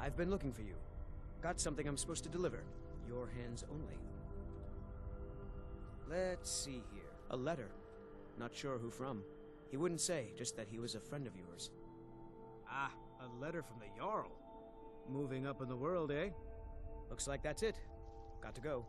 I've been looking for you. Got something I'm supposed to deliver. Your hands only. Let's see here. A letter. Not sure who from. He wouldn't say, just that he was a friend of yours. Ah, a letter from the Jarl. Moving up in the world, eh? Looks like that's it. Got to go.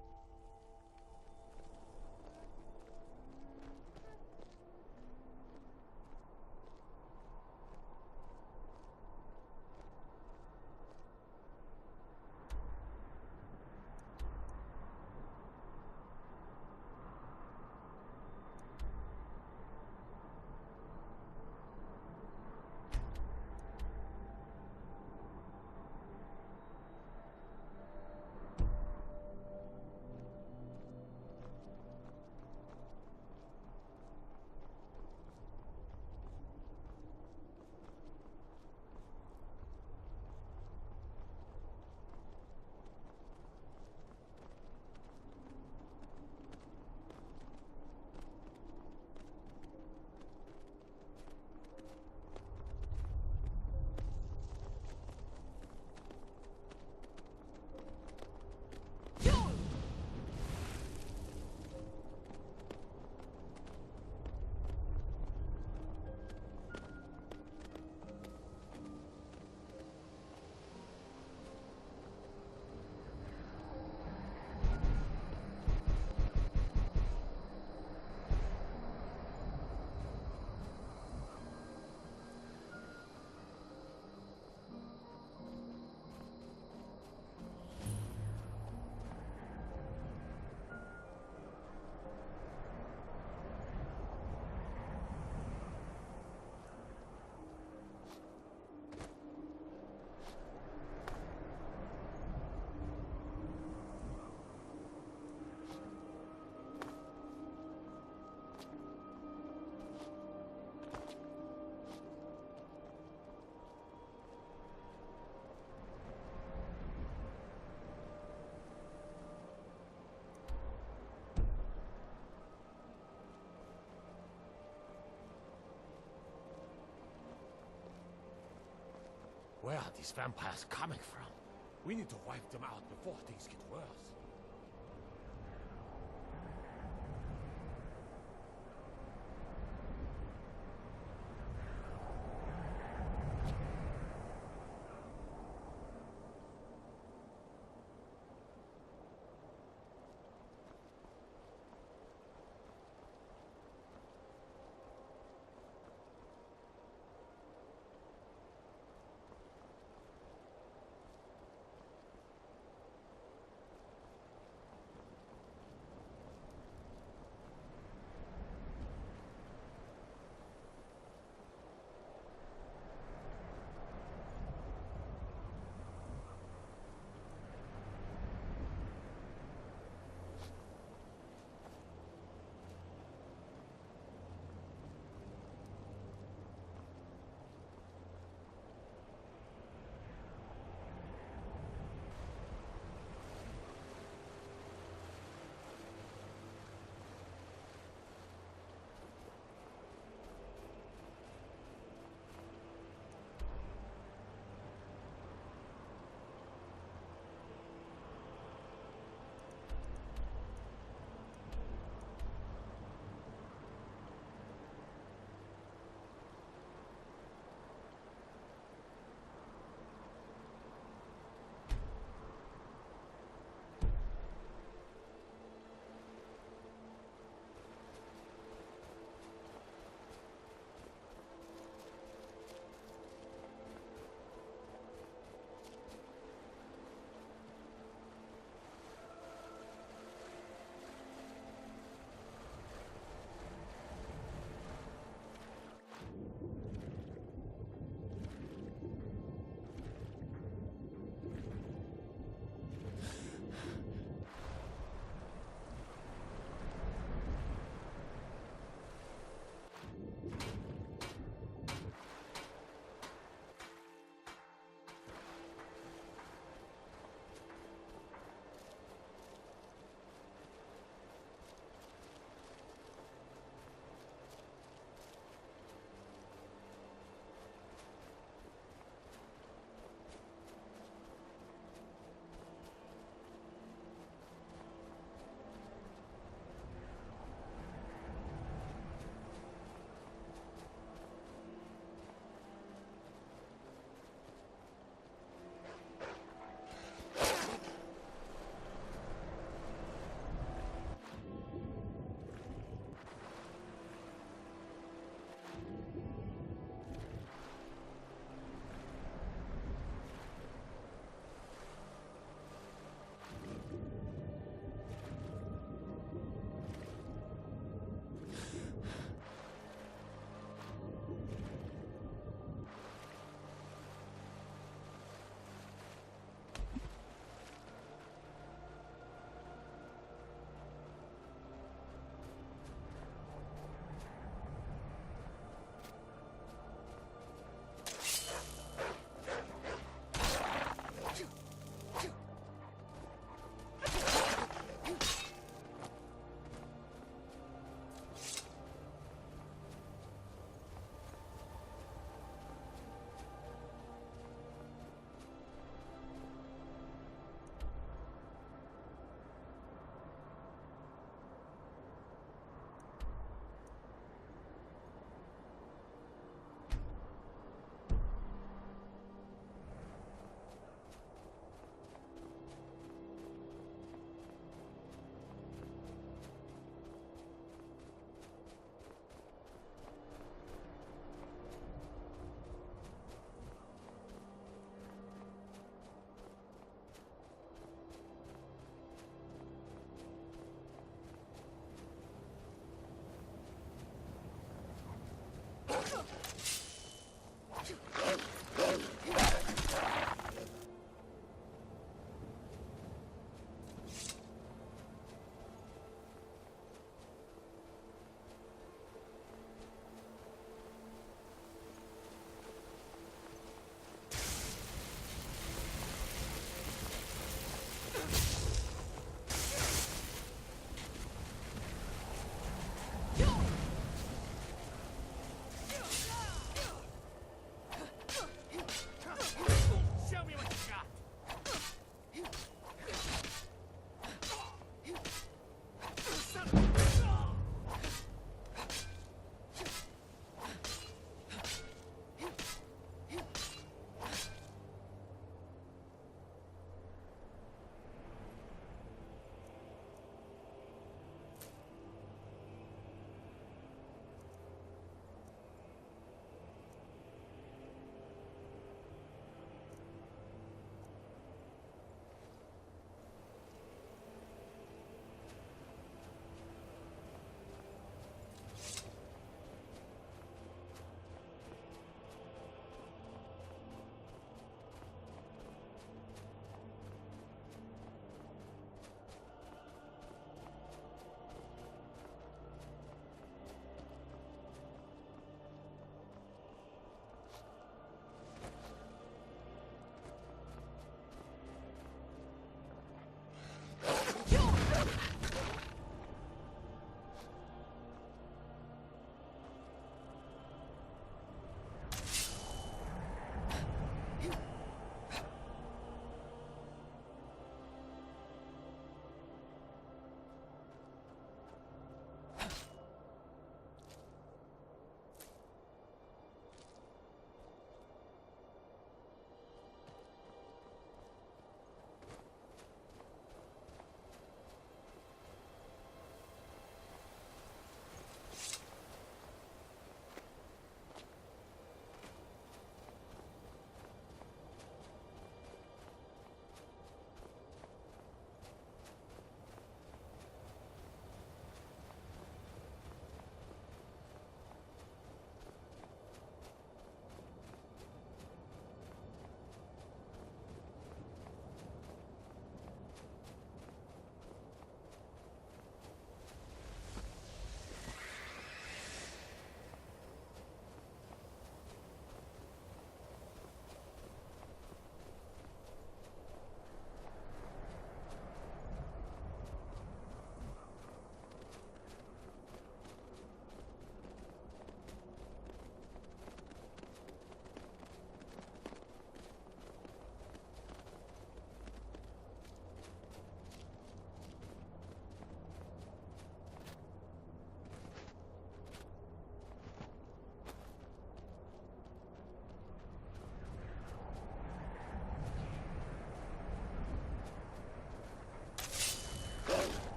Where are these vampires coming from? We need to wipe them out before things get worse.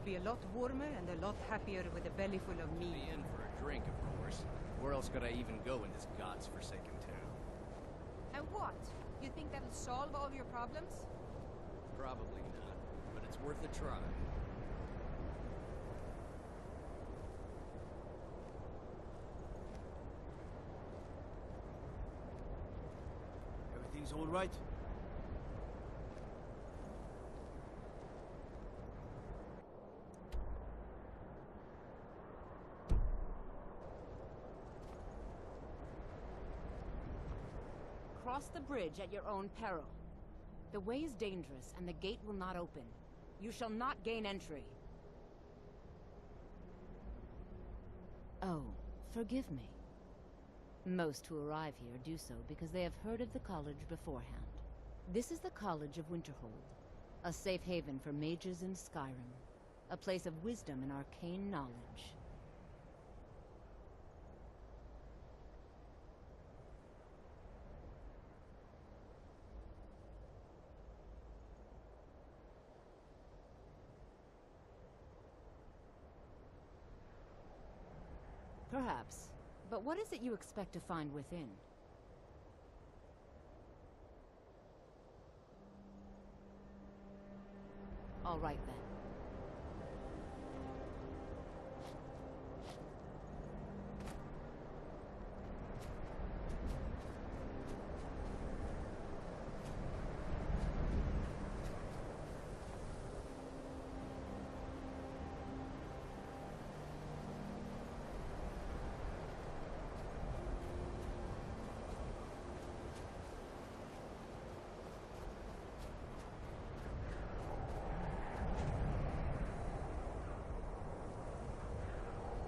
would be a lot warmer and a lot happier with a belly full of meat. Be in for a drink, of course. Where else could I even go in this god's-forsaken town? And what? You think that'll solve all your problems? Probably not, but it's worth a try. Everything's all right? Cross the bridge at your own peril. The way is dangerous, and the gate will not open. You shall not gain entry. Oh, forgive me. Most who arrive here do so because they have heard of the college beforehand. This is the College of Winterhold, a safe haven for mages in Skyrim, a place of wisdom and arcane knowledge. Perhaps. But what is it you expect to find within? All right, then.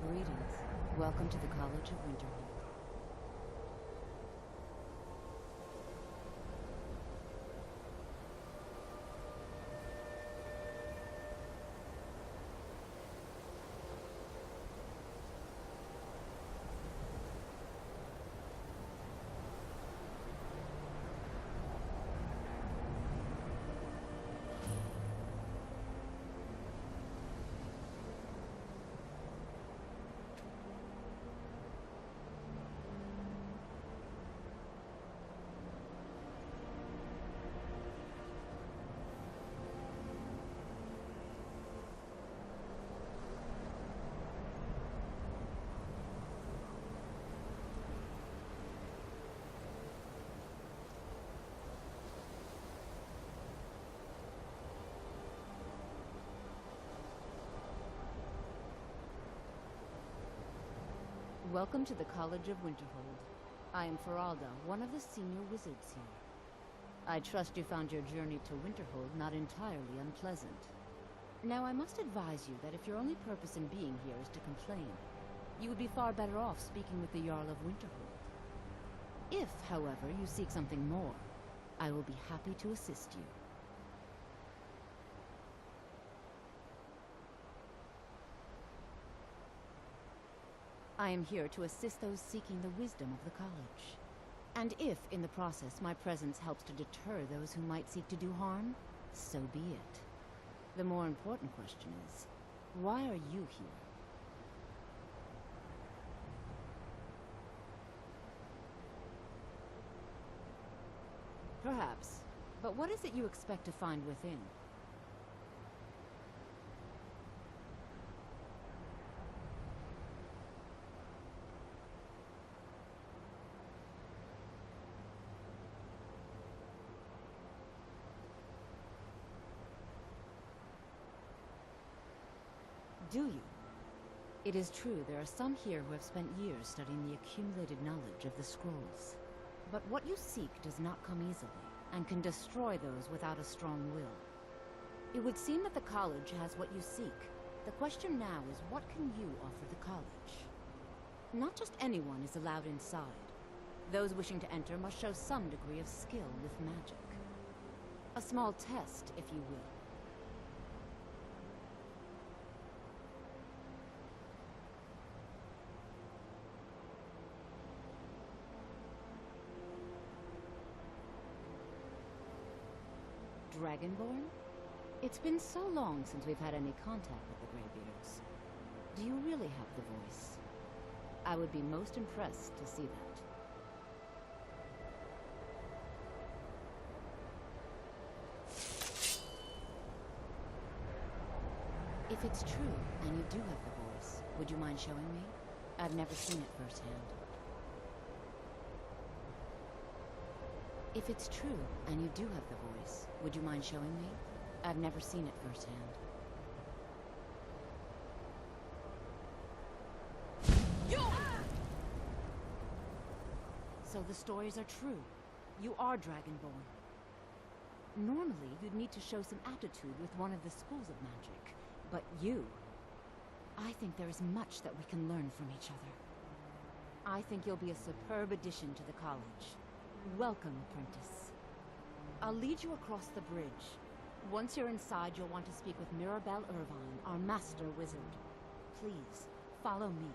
Greetings. Welcome to the College of Winterhold. Welcome to the College of Winterhold. I am Feralda, one of the senior wizards here. I trust you found your journey to Winterhold not entirely unpleasant. Now, I must advise you that if your only purpose in being here is to complain, you would be far better off speaking with the Jarl of Winterhold. If, however, you seek something more, I will be happy to assist you. I am here to assist those seeking the wisdom of the college. And if, in the process, my presence helps to deter those who might seek to do harm, so be it. The more important question is, why are you here? Perhaps. But what is it you expect to find within? Do you? It is true there are some here who have spent years studying the accumulated knowledge of the scrolls. But what you seek does not come easily, and can destroy those without a strong will. It would seem that the college has what you seek. The question now is, what can you offer the college? Not just anyone is allowed inside. Those wishing to enter must show some degree of skill with magic. A small test, if you will. Dragonborn? It's been so long since we've had any contact with the Greybeards. Do you really have the voice? I would be most impressed to see that. If it's true, and you do have the voice, would you mind showing me? I've never seen it firsthand. If it's true, and you do have the voice, would you mind showing me? I've never seen it firsthand. So the stories are true. You are Dragonborn. Normally, you'd need to show some aptitude with one of the schools of magic. But you... I think there is much that we can learn from each other. I think you'll be a superb addition to the college. Welcome, apprentice. I'll lead you across the bridge. Once you're inside, you'll want to speak with Mirabelle Irvine, our master wizard. Please, follow me.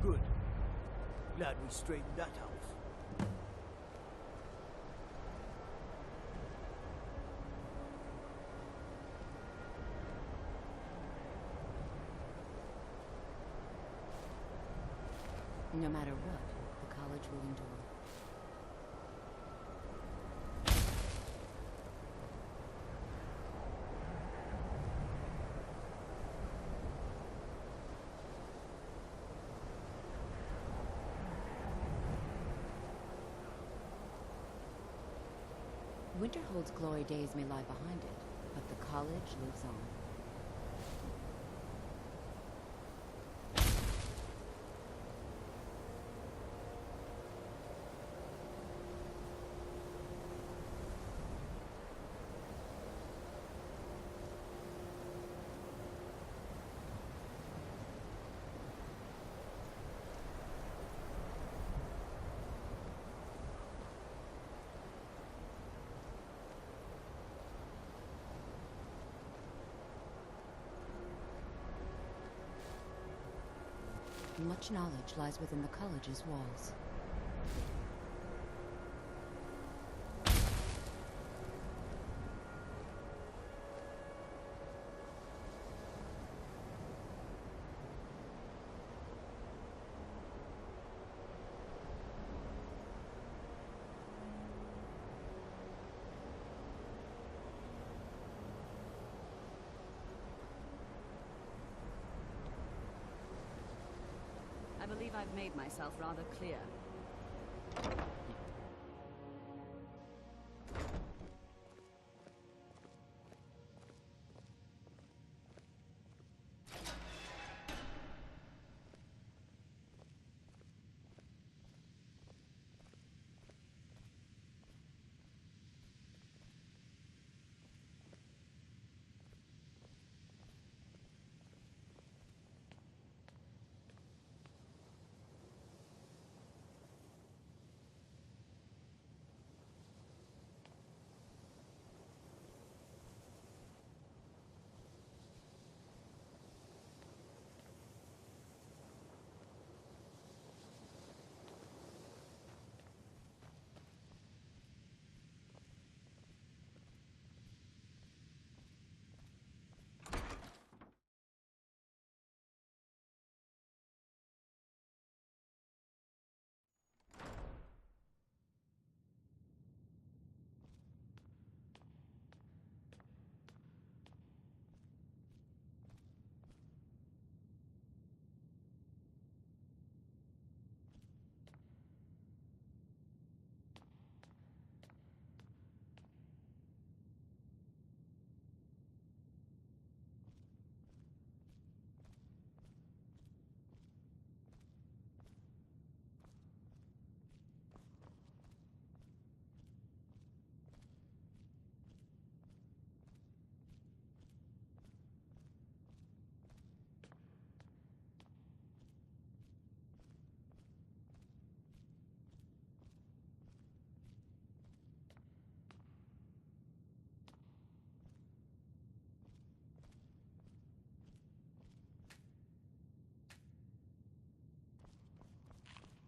Good. Glad we straightened that out. No matter what, the college will endure. Winterhold's glory days may lie behind it, but the college lives on. Much knowledge lies within the college's walls. I believe I've made myself rather clear.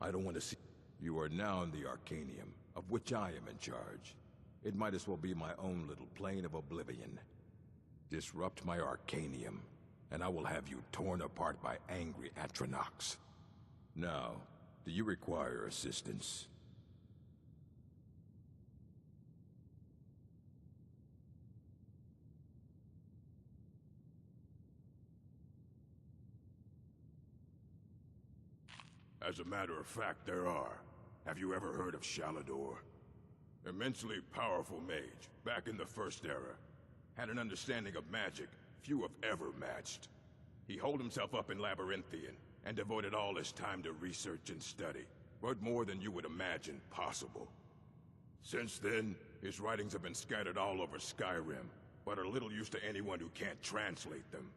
I don't want to see... You are now in the Arcanium, of which I am in charge. It might as well be my own little plane of oblivion. Disrupt my Arcanium, and I will have you torn apart by angry Atronachs. Now, do you require assistance? As a matter of fact, there are. Have you ever heard of Shalador? Immensely powerful mage, back in the First Era. Had an understanding of magic few have ever matched. He holed himself up in Labyrinthian, and devoted all his time to research and study, but more than you would imagine possible. Since then, his writings have been scattered all over Skyrim, but are little use to anyone who can't translate them.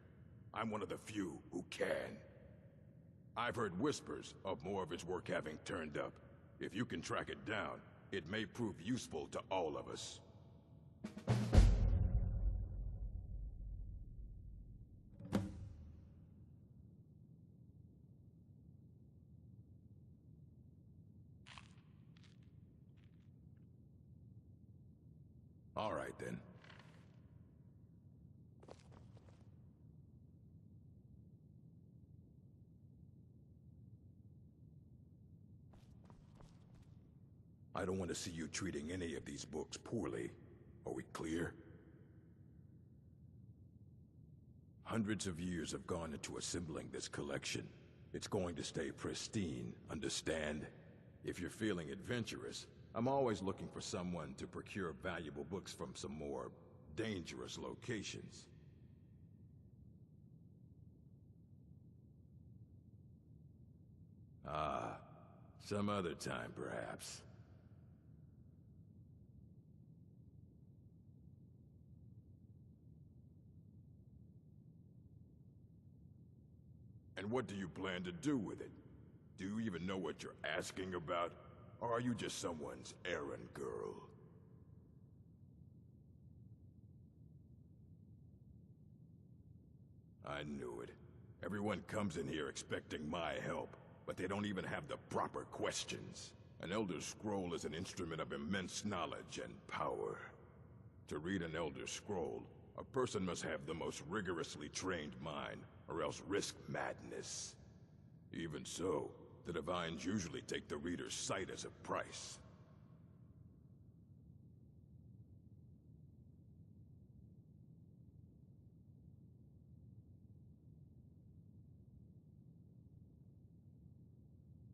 I'm one of the few who can. I've heard whispers of more of his work having turned up. If you can track it down, it may prove useful to all of us. All right, then. I don't want to see you treating any of these books poorly. Are we clear? Hundreds of years have gone into assembling this collection. It's going to stay pristine, understand? If you're feeling adventurous, I'm always looking for someone to procure valuable books from some more dangerous locations. Ah, some other time, perhaps. And what do you plan to do with it? Do you even know what you're asking about? Or are you just someone's errand girl? I knew it. Everyone comes in here expecting my help, but they don't even have the proper questions. An Elder Scroll is an instrument of immense knowledge and power. To read an Elder Scroll, a person must have the most rigorously trained mind, or else risk madness. Even so, the Divines usually take the reader's sight as a price.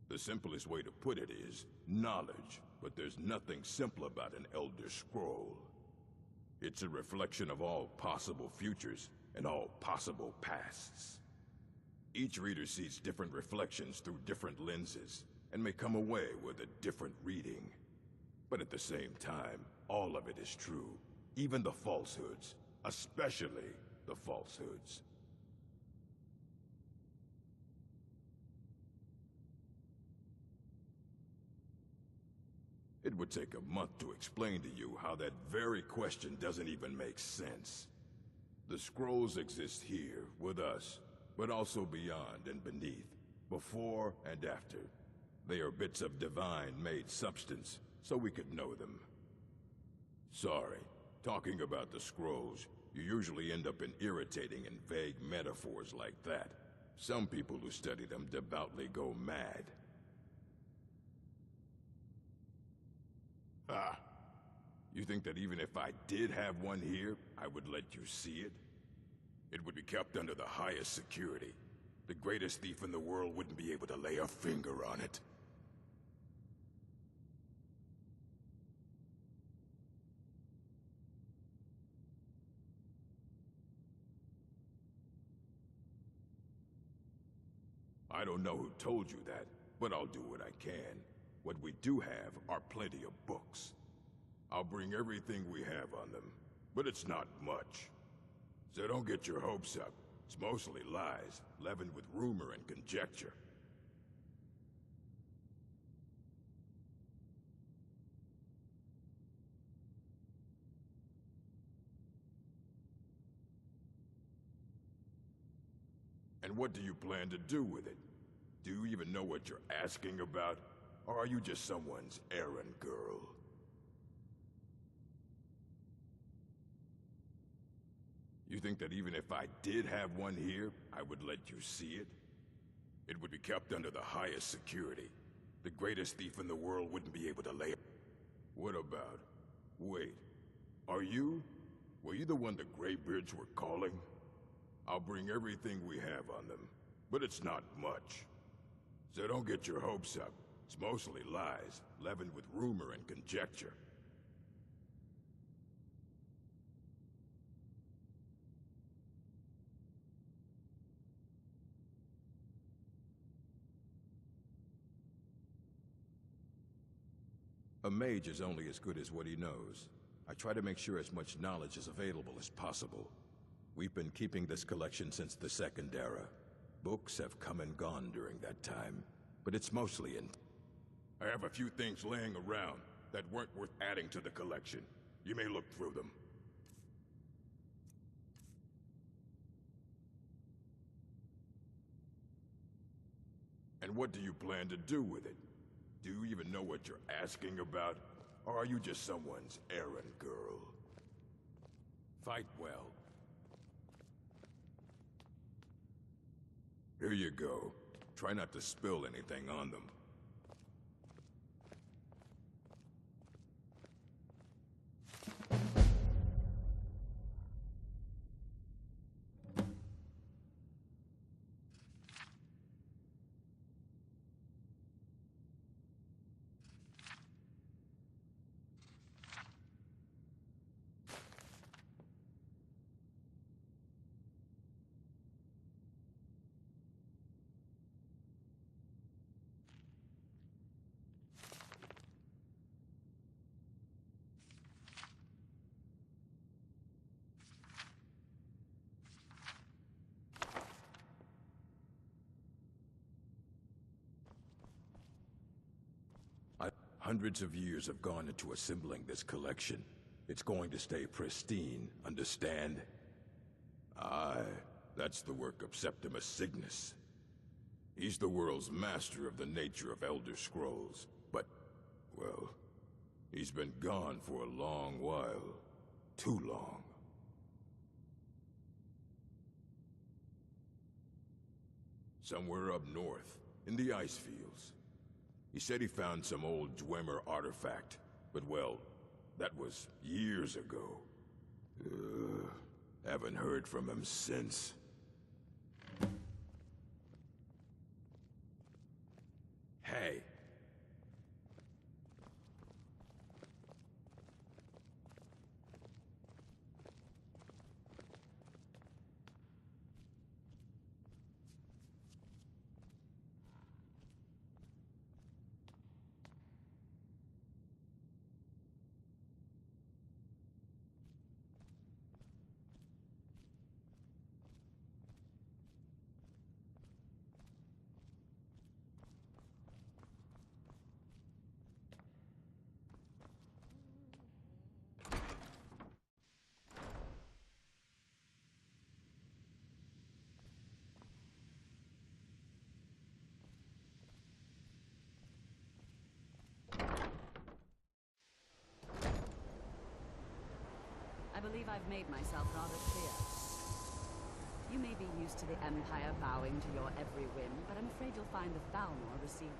The simplest way to put it is knowledge, but there's nothing simple about an Elder Scroll. It's a reflection of all possible futures and all possible pasts. Each reader sees different reflections through different lenses, and may come away with a different reading. But at the same time, all of it is true. Even the falsehoods, especially the falsehoods. It would take a month to explain to you how that very question doesn't even make sense. The scrolls exist here, with us, but also beyond and beneath, before and after. They are bits of divine-made substance, so we could know them. Sorry, talking about the scrolls, you usually end up in irritating and vague metaphors like that. Some people who study them devoutly go mad. Ah, you think that even if I did have one here, I would let you see it? It would be kept under the highest security. The greatest thief in the world wouldn't be able to lay a finger on it. I don't know who told you that, but I'll do what I can. What we do have are plenty of books. I'll bring everything we have on them, but it's not much. So don't get your hopes up. It's mostly lies, leavened with rumor and conjecture. And what do you plan to do with it? Do you even know what you're asking about? Or are you just someone's errand girl? You think that even if I did have one here, I would let you see it? It would be kept under the highest security. The greatest thief in the world wouldn't be able to lay it. What about... Wait. Are you? Were you the one the Greybeards were calling? I'll bring everything we have on them, but it's not much. So don't get your hopes up. It's mostly lies, leavened with rumor and conjecture. A mage is only as good as what he knows. I try to make sure as much knowledge is available as possible. We've been keeping this collection since the Second Era. Books have come and gone during that time, but it's mostly in... I have a few things laying around that weren't worth adding to the collection. You may look through them. And what do you plan to do with it? Do you even know what you're asking about? Or are you just someone's errand girl? Fight well. Here you go. Try not to spill anything on them. Hundreds of years have gone into assembling this collection. It's going to stay pristine, understand? Aye, that's the work of Septimus Cygnus. He's the world's master of the nature of Elder Scrolls, but, well, he's been gone for a long while. Too long. Somewhere up north, in the ice fields. He said he found some old Dwemer artifact, but well, that was years ago. Haven't heard from him since. Hey. I believe I've made myself rather clear. You may be used to the Empire bowing to your every whim, but I'm afraid you'll find the Thalmor receive